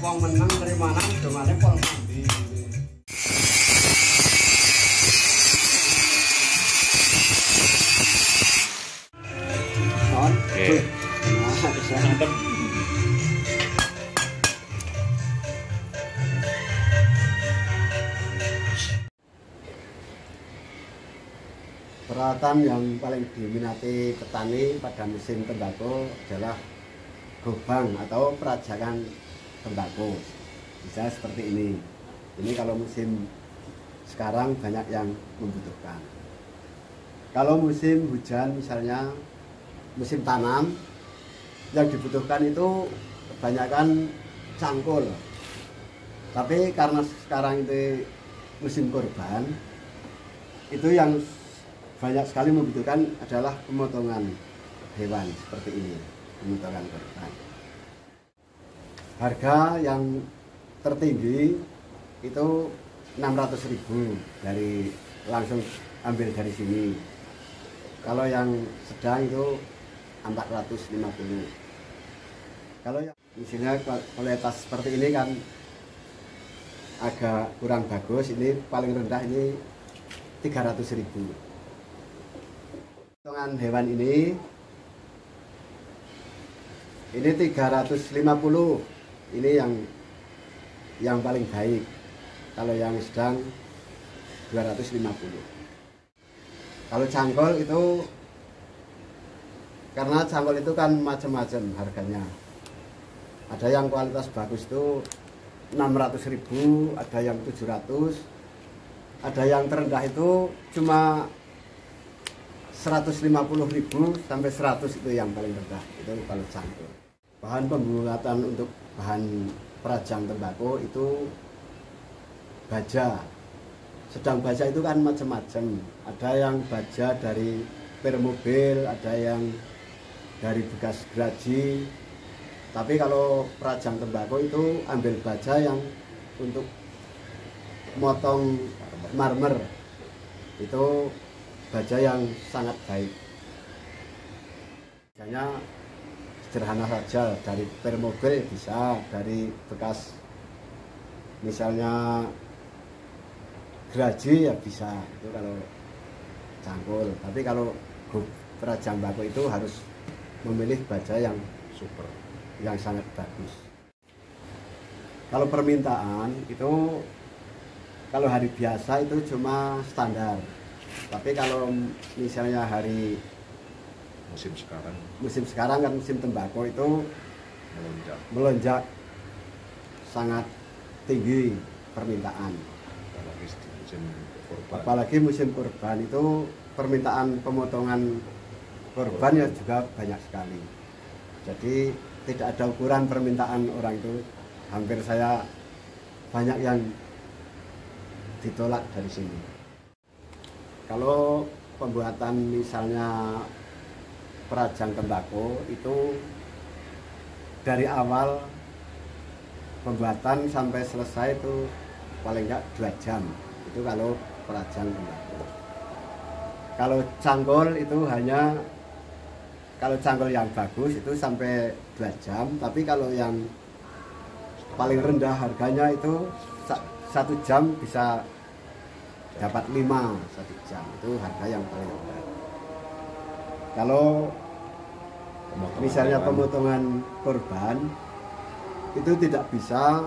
wong menang terimanan dongane pol mandi. Oke. Mantap. Peralatan yang paling diminati petani pada musim tembakau adalah gobang atau perajangan tembakau. Bisa seperti ini. Ini kalau musim sekarang banyak yang membutuhkan. Kalau musim hujan misalnya musim tanam, yang dibutuhkan itu kebanyakan cangkul. Tapi karena sekarang itu musim kurban, itu yang banyak sekali membutuhkan adalah pemotongan hewan seperti ini, pemotongan kurban. Harga yang tertinggi itu 600.000 dari langsung ambil dari sini. Kalau yang sedang itu 450. Kalau yang misalnya kualitas seperti ini kan agak kurang bagus, ini paling rendah ini 300.000. Potongan hewan ini 350. Ini yang paling baik. Kalau yang sedang 250. Kalau cangkol itu, karena cangkol itu kan macam-macam harganya. Ada yang kualitas bagus itu 600.000, ada yang 700, ada yang terendah itu cuma 150.000 sampai 100 itu yang paling rendah. Itu kalau cangkol. Bahan pembuatan untuk bahan perajang tembakau itu baja. Sedang baja itu kan macam-macam. Ada yang baja dari per mobil, ada yang dari bekas geraji. Tapi kalau perajang tembakau itu ambil baja yang untuk motong marmer. Itu baja yang sangat baik. Misalnya sederhana saja, dari per mobil bisa, dari bekas misalnya geraji ya bisa, itu kalau cangkul. Tapi kalau perajang tembakau itu harus memilih baja yang super, yang sangat bagus. Kalau permintaan itu, kalau hari biasa itu cuma standar. Tapi kalau misalnya hari musim sekarang kan musim tembakau itu melonjak sangat tinggi permintaan. Apalagi musim kurban itu permintaan pemotongan kurban ya juga banyak sekali. Jadi tidak ada ukuran permintaan orang itu. Hampir saya banyak yang ditolak dari sini. Kalau pembuatan misalnya perajang tembakau itu dari awal pembuatan sampai selesai itu paling enggak 2 jam. Itu kalau perajang tembakau. Kalau cangkul itu hanya, kalau cangkul yang bagus itu sampai 2 jam. Tapi kalau yang paling rendah harganya itu 1 jam bisa dapat 5 1 jam. Itu harga yang paling rendah. Kalau misalnya pemotongan korban itu tidak bisa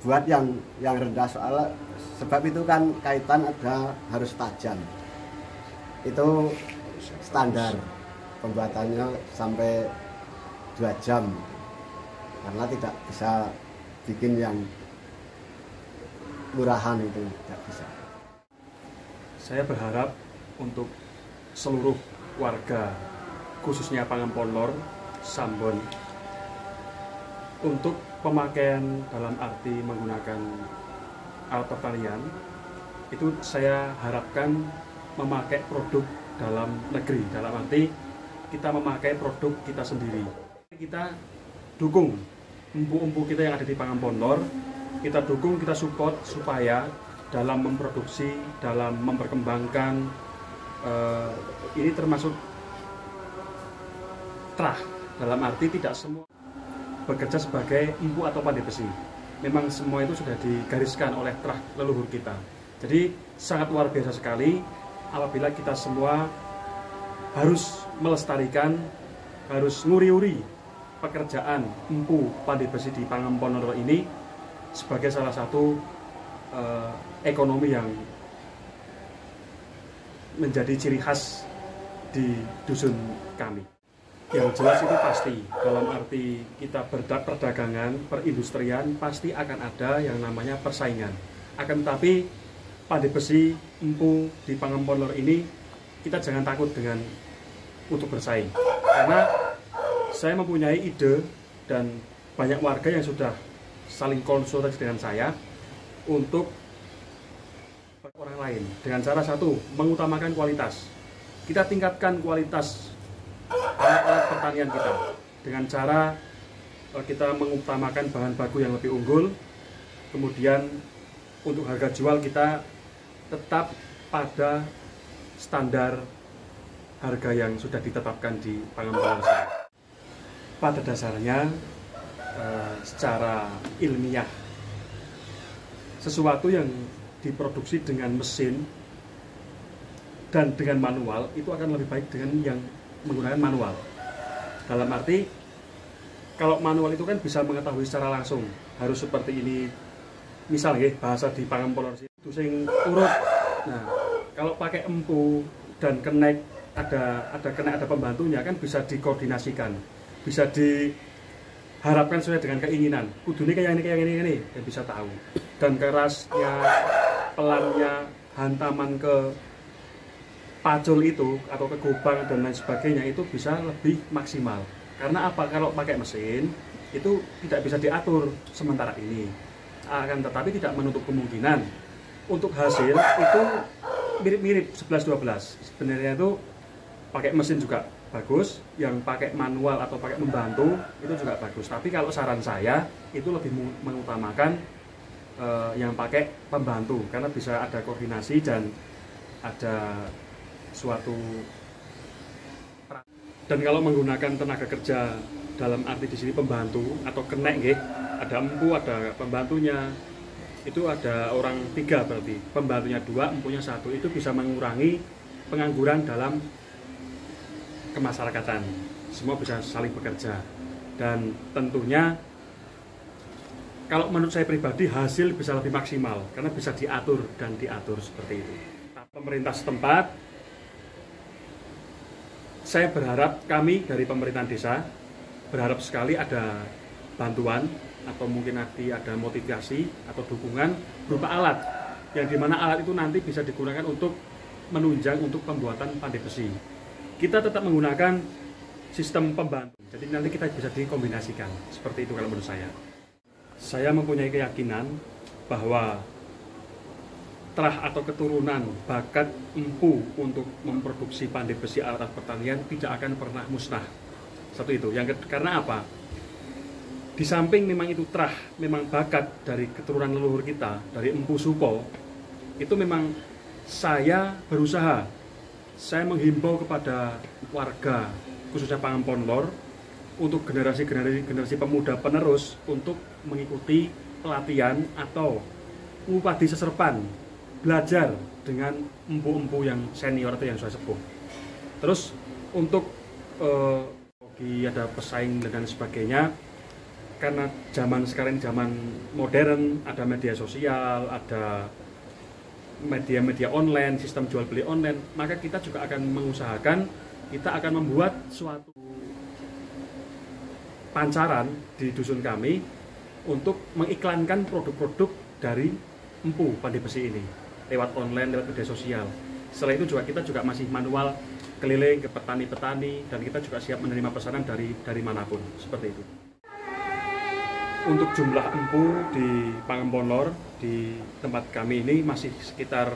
buat yang rendah, sebab itu kan kaitan ada harus tajam. Itu standar pembuatannya sampai 2 jam, karena tidak bisa bikin yang murahan, itu tidak bisa. Saya berharap untuk seluruh warga, khususnya Pangamponlor, Sambon, untuk pemakaian dalam arti menggunakan alat pertanian, itu saya harapkan memakai produk dalam negeri, dalam arti kita memakai produk kita sendiri. Kita dukung empu-empu kita yang ada di Pangamponlor, kita dukung, kita support supaya dalam memproduksi, dalam memperkembangkan ini termasuk terah dalam arti tidak semua bekerja sebagai empu atau pandai besi. Memang semua itu sudah digariskan oleh terah leluhur kita. Jadi sangat luar biasa sekali apabila kita semua harus melestarikan, harus nguri-uri pekerjaan empu pandai besi di Pangemponlor ini sebagai salah satu ekonomi yang menjadi ciri khas di dusun kami. Yang jelas itu pasti, dalam arti kita perdagangan, perindustrian, pasti akan ada yang namanya persaingan. Akan tetapi pandai besi empu di Pangemponlor ini kita jangan takut dengan untuk bersaing, karena saya mempunyai ide dan banyak warga yang sudah saling konsultasi dengan saya untuk orang lain dengan cara satu, mengutamakan kualitas. Kita tingkatkan kualitas alat-alat pertanian kita dengan cara kita mengutamakan bahan baku yang lebih unggul. Kemudian untuk harga jual kita tetap pada standar harga yang sudah ditetapkan di Pangemponlor. Pada dasarnya secara ilmiah, sesuatu yang diproduksi dengan mesin dan dengan manual itu akan lebih baik dengan yang menggunakan manual. Dalam arti kalau manual itu kan bisa mengetahui secara langsung harus seperti ini. Misal ya, bahasa di Pangemponlor itu sing urut. Nah, kalau pakai empu dan kenek ada kenek, ada pembantunya, kan bisa dikoordinasikan, bisa diharapkan sesuai dengan keinginan. Kudune kayak ini dan bisa tahu. Dan kerasnya, pelannya, hantaman ke pacul itu atau ke gobang dan lain sebagainya itu bisa lebih maksimal. Karena apa? Kalau pakai mesin itu tidak bisa diatur sementara ini. Akan tetapi tidak menutup kemungkinan untuk hasil itu mirip-mirip 11-12. Sebenarnya itu pakai mesin juga bagus, yang pakai manual atau pakai membantu itu juga bagus. Tapi kalau saran saya itu lebih mengutamakan yang pakai pembantu, karena bisa ada koordinasi dan ada suatu. Dan kalau menggunakan tenaga kerja dalam arti di sini pembantu atau kenek nggih, ada empu, ada pembantunya. Itu ada orang 3 berarti, pembantunya 2, empunya 1, itu bisa mengurangi pengangguran dalam kemasyarakatan. Semua bisa saling bekerja. Dan tentunya kalau menurut saya pribadi hasil bisa lebih maksimal karena bisa diatur dan diatur seperti itu. Pemerintah setempat, saya berharap kami dari pemerintahan desa berharap sekali ada bantuan atau mungkin nanti ada motivasi atau dukungan berupa alat, yang dimana alat itu nanti bisa digunakan untuk menunjang untuk pembuatan pandai besi. Kita tetap menggunakan sistem pembantu, jadi nanti kita bisa dikombinasikan seperti itu kalau menurut saya. Saya mempunyai keyakinan bahwa terah atau keturunan bakat empu untuk memproduksi pandai besi alat pertanian tidak akan pernah musnah. Satu itu. Karena apa? Di samping memang itu terah, memang bakat dari keturunan leluhur kita, dari Empu Supo, itu memang saya berusaha, saya menghimbau kepada warga, khususnya Pangemponlor, untuk generasi pemuda penerus untuk mengikuti pelatihan atau upadi seserpan, belajar dengan empu-empu yang senior atau yang sudah sepuh. Terus untuk ada pesaing dan sebagainya, karena zaman sekarang zaman modern, ada media sosial, ada media-media online, sistem jual beli online, maka kita juga akan mengusahakan, kita akan membuat suatu pancaran di dusun kami untuk mengiklankan produk-produk dari empu pandai besi ini lewat online, lewat media sosial. Setelah itu juga kita juga masih manual keliling ke petani-petani, dan kita juga siap menerima pesanan dari manapun, seperti itu. Untuk jumlah empu di Pangemponlor di tempat kami ini masih sekitar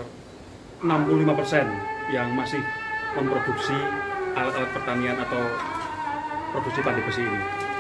65% yang masih memproduksi alat-alat pertanian atau produksi pandai besi ini.